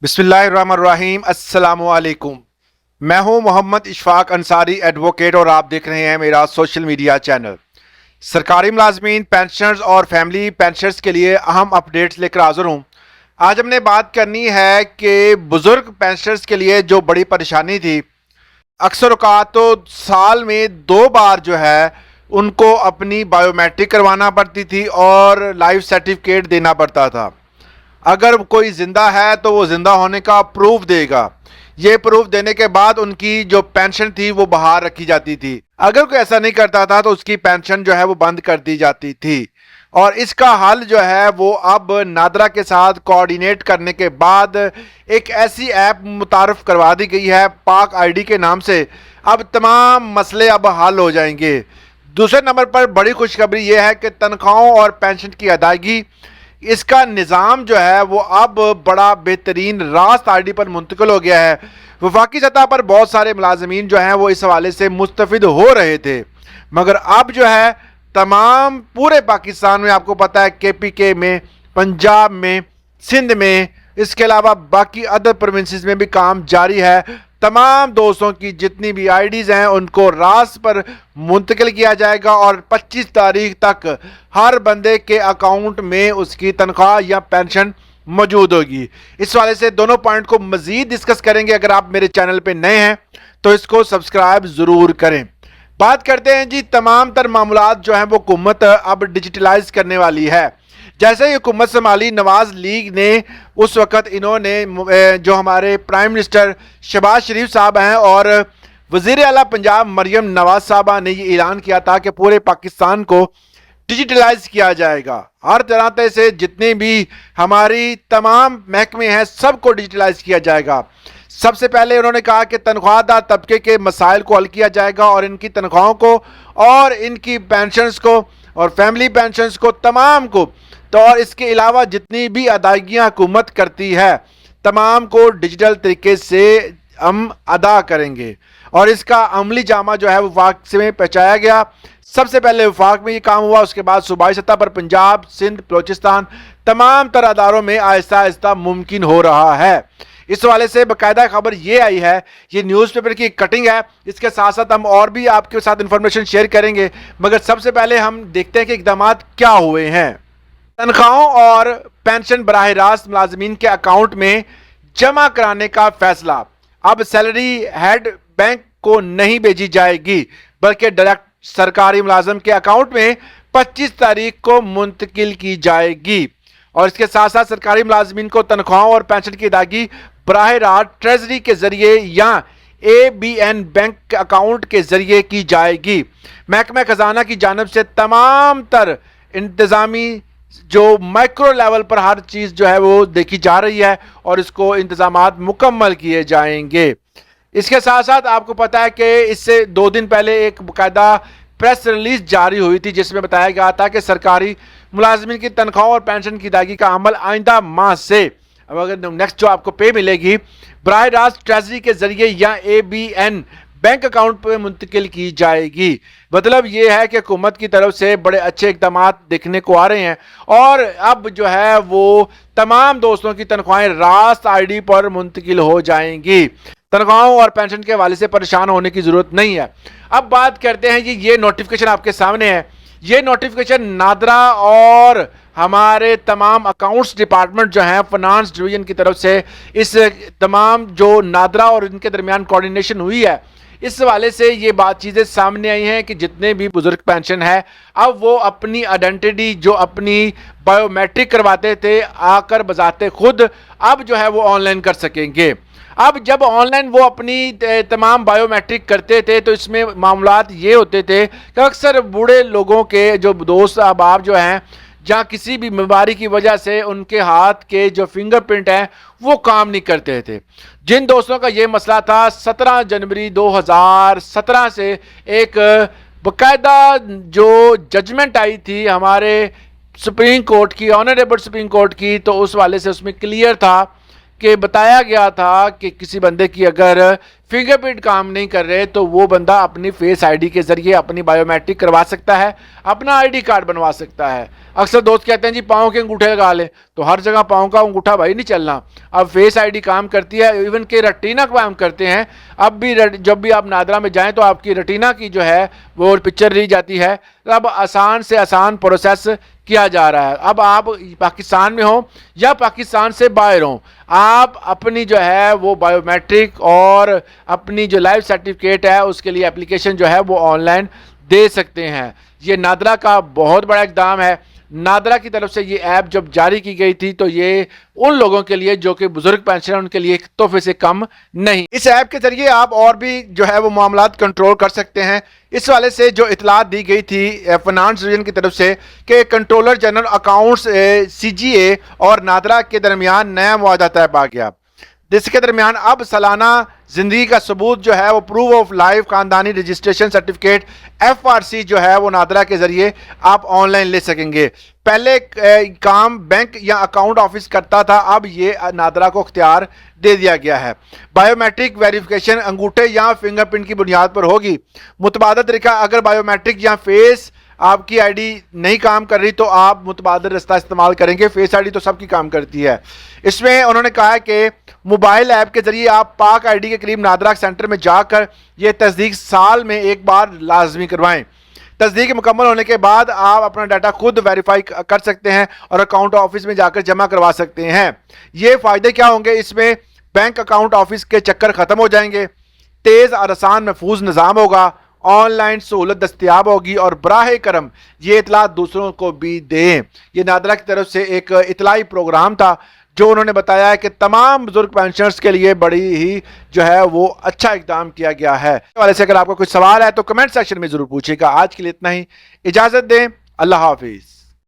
बिस्मिल्लाहिर्रहमानिर्रहीम। अस्सलाम वालेकुम। मैं हूं मोहम्मद इशफाक अंसारी एडवोकेट और आप देख रहे हैं मेरा सोशल मीडिया चैनल। सरकारी मुलाजमीन, पेंशनर्स और फैमिली पेंशनर्स के लिए अहम अपडेट्स लेकर हाजिर हूं। आज हमने बात करनी है कि बुजुर्ग पेंशनर्स के लिए जो बड़ी परेशानी थी, अक्सर औकात तो साल में 2 बार जो है उनको अपनी बायोमेट्रिक करवाना पड़ती थी और लाइफ सर्टिफिकेट देना पड़ता था। अगर कोई ज़िंदा है तो वो ज़िंदा होने का प्रूफ देगा। ये प्रूफ देने के बाद उनकी जो पेंशन थी वो बहाल रखी जाती थी। अगर कोई ऐसा नहीं करता था तो उसकी पेंशन जो है वो बंद कर दी जाती थी। और इसका हल जो है वो अब नादरा के साथ कोऑर्डिनेट करने के बाद एक ऐसी ऐप मुतारफ़ करवा दी गई है पाक आईडी के नाम से। अब तमाम मसले अब हल हो जाएंगे। दूसरे नंबर पर बड़ी खुशखबरी ये है कि तनख्वाहों और पेंशन की अदायगी, इसका निज़ाम जो है वो अब बड़ा बेहतरीन रास्त आईडी पर मुंतकिल हो गया है। वफाकी सतह पर बहुत सारे मुलाजमीन जो हैं वो इस हवाले से मुस्तफ़िद हो रहे थे, मगर अब जो है तमाम पूरे पाकिस्तान में, आपको पता है KPK में, पंजाब में, सिंध में, इसके अलावा बाकी अदर प्रोविंसेस में भी काम जारी है। तमाम दोस्तों की जितनी भी आईडीज़ हैं उनको रास पर मुंतकिल किया जाएगा और 25 तारीख तक हर बंदे के अकाउंट में उसकी तनख्वाह या पेंशन मौजूद होगी। इस वाले से दोनों पॉइंट को मज़ीद डिस्कस करेंगे। अगर आप मेरे चैनल पे नए हैं तो इसको सब्सक्राइब ज़रूर करें। बात करते हैं जी, तमाम तर मामलात जो हैं वो हुकूमत अब डिजिटलाइज करने वाली है। जैसे ही हुकूमत संभाली, नवाज लीग ने उस वक़्त इन्होंने जो हमारे प्राइम मिनिस्टर शहबाज शरीफ साहब हैं और वज़ीर आला पंजाब मरियम नवाज साहबा ने ये ऐलान किया था कि पूरे पाकिस्तान को डिजिटलाइज किया जाएगा। हर तरह से जितने भी हमारी तमाम महकमे हैं सबको डिजिटलाइज किया जाएगा। सबसे पहले उन्होंने कहा कि तनख्वाहदार तबके के मसाइल को हल किया जाएगा और इनकी तनख्वाहों को और इनकी पेंशन्स को और फैमिली पेंशन्स को तमाम को, तो और इसके अलावा जितनी भी अदायगियाँ हुकूमत करती है तमाम को डिजिटल तरीके से हम अदा करेंगे। और इसका अमली जामा जो है वफाक से पहुँचाया गया। सबसे पहले वफाक में ये काम हुआ, उसके बाद सूबाई सतह पर पंजाब, सिंध, बलोचिस्तान, तमाम तर अदारों में आहिस्ता आहिस्ता मुमकिन हो रहा है। इस वाले से बाकायदा खबर ये आई है, ये न्यूज़पेपर की कटिंग है। इसके साथ साथ हम और भी आपके साथ इंफॉर्मेशन शेयर करेंगे, मगर सबसे पहले हम देखते हैं कि इकदाम क्या हुए हैं। तनख्वाहों और पेंशन बराह रास्त मुलाजमीन के अकाउंट में जमा कराने का फैसला। अब सैलरी हेड बैंक को नहीं भेजी जाएगी बल्कि डायरेक्ट सरकारी मुलाजम के अकाउंट में 25 तारीख को मुंतकिल की जाएगी। और इसके साथ साथ सरकारी मुलाजमीन को तनख्वाहों और पेंशन की अदायगी बराह रास्त ट्रेजरी के जरिए या ABN बैंक अकाउंट के जरिए की जाएगी। महकमा खजाना की जानिब से तमाम तर इंतजामी जो माइक्रो लेवल पर हर चीज़ जो है वो देखी जा रही है और इसको इंतजामात मुकम्मल किए जाएंगे। इसके साथ साथ आपको पता है कि इससे 2 दिन पहले एक बाकायदा प्रेस रिलीज जारी हुई थी जिसमें बताया गया था कि सरकारी मुलाजमीन की तनख्वाह और पेंशन की अदायगी का अमल आइंदा माह से, अब अगर नेक्स्ट जो आपको पे मिलेगी, बराह रास्त ट्रेजरी के जरिए या ABN बैंक अकाउंट पर मुंतकिल की जाएगी। मतलब ये है कि हुकूमत की तरफ से बड़े अच्छे इक़दाम देखने को आ रहे हैं और अब जो है वो तमाम दोस्तों की तनख्वाहें रास्त आईडी पर मुंतकिल हो जाएंगी। तनख्वाहों और पेंशन के हवाले से परेशान होने की ज़रूरत नहीं है। अब बात करते हैं ये नोटिफिकेशन आपके सामने है। ये नोटिफिकेशन नादरा और हमारे तमाम अकाउंट्स डिपार्टमेंट जो हैं फाइनेंस डिवीज़न की तरफ से, इस तमाम जो नादरा और इनके दरमियान कोऑर्डिनेशन हुई है, इस हवाले से ये बात चीज़ें सामने आई हैं कि जितने भी बुजुर्ग पेंशन है अब वो अपनी आइडेंटिटी जो अपनी बायोमेट्रिक करवाते थे आकर बजाते खुद अब जो है वो ऑनलाइन कर सकेंगे। अब जब ऑनलाइन वो अपनी तमाम बायोमेट्रिक करते थे तो इसमें मामलात ये होते थे कि अक्सर बूढ़े लोगों के जो दोस्त अहबाब जो हैं, जहाँ किसी भी बीमारी की वजह से उनके हाथ के जो फिंगरप्रिंट हैं वो काम नहीं करते थे। जिन दोस्तों का ये मसला था, 17 जनवरी 2017 से एक बाकायदा जो जजमेंट आई थी हमारे सुप्रीम कोर्ट की, ऑनरेबल सुप्रीम कोर्ट की, तो उस वाले से उसमें क्लियर था کہ بتایا گیا تھا کہ کسی بندے کی اگر فنگر پرنٹ کام نہیں کر رہے تو وہ بندہ اپنی فیس آئی ڈی کے ذریعے اپنی بایو میٹرک کروا سکتا ہے, اپنا آئی ڈی کارڈ بنوا سکتا ہے. اکثر دوست کہتے ہیں جی پاؤں کے انگوٹھے لگا لیں, تو ہر جگہ پاؤں کا انگوٹھا بھائی نہیں چلنا. اب فیس آئی ڈی کام کرتی ہے, ایون کہ ریٹینا کام کرتے ہیں. اب بھی جب بھی آپ نادرا میں جائیں تو آپ کی ریٹینا کی جو ہے وہ پکچر لی جاتی ہے. اب آسان سے آسان پروسیس کیا جا رہا ہے. اب آپ پاکستان میں ہوں یا پاکستان سے باہر ہوں, آپ اپنی جو ہے وہ بایو میٹرک اور اپنی جو لائف سرٹیفکیٹ ہے اس کے لیے اپلیکیشن جو ہے وہ آن لائن دے سکتے ہیں. یہ نادرا کا بہت بڑا اقدام ہے. نادرا کی طرف سے یہ ایپ جب جاری کی گئی تھی تو یہ ان لوگوں کے لیے جو کہ بزرگ پینشنر ان کے لیے ایک تحفے سے کم نہیں. اس ایپ کے ذریعے آپ اور بھی جو ہے وہ معاملات کنٹرول کر سکتے ہیں. اس والے سے جو اطلاعات دی گئی تھی فنانس ڈویژن کی طرف سے کہ کنٹرولر جنرل اکاؤنٹس سی جی اے اور نادرا کے درمیان نیا معاہدہ طے پا گیا, جس کے درمیان اب سالانہ زندگی کا ثبوت جو ہے وہ پروف آف لائف خاندانی registration certificate F R C جو ہے وہ نادرا کے ذریعے آپ آن لائن لے سکیں گے. پہلے کام بینک یا اکاؤنٹ آفس کرتا تھا, اب یہ نادرا کو اختیار دے دیا گیا ہے. بایو میٹرک ویریفیکیشن انگوٹھے یا فنگر پرنٹ کی بنیاد پر ہوگی. متبادل طریقہ, اگر بایو میٹرک یا فیس آپ کی آئی ڈی نہیں کام کر رہی تو آپ متبادل رستہ استعمال کریں گے. فیس آئی ڈی تو سب کی کام کرتی ہے. اس میں انہوں نے کہا کہ موبائل ایپ کے ذریعے آپ پاک آئی ڈی کے قریب نادرا سینٹر میں جا کر یہ تصدیق سال میں ایک بار لازمی کروائیں. تصدیق مکمل ہونے کے بعد آپ اپنا ڈیٹا خود ویریفائی کر سکتے ہیں اور اکاؤنٹ آفس میں جا کر جمع کروا سکتے ہیں. یہ فائدے کیا ہوں گے؟ اس میں بینک اکاؤنٹ آفس کے چکر ختم ہو جائیں گے, تیز اور آسان محفوظ نظام ہوگا, آن لائن سہولت دستیاب ہوگی, اور براہ کرم یہ اطلاعات دوسروں کو بھی دیں. یہ نادرا کی طرف سے ایک اطلاعی پروگرام تھا جو انہوں نے بتایا ہے کہ تمام بزرگ پینشنرز کے لیے بڑی ہی جو ہے وہ اچھا اقدام کیا گیا ہے. اس حوالے سے اگر آپ کو کوئی سوال ہے تو کمنٹ سیکشن میں ضرور پوچھیے گا. آج کے لیے اتنا ہی, اجازت دیں, اللہ حافظ.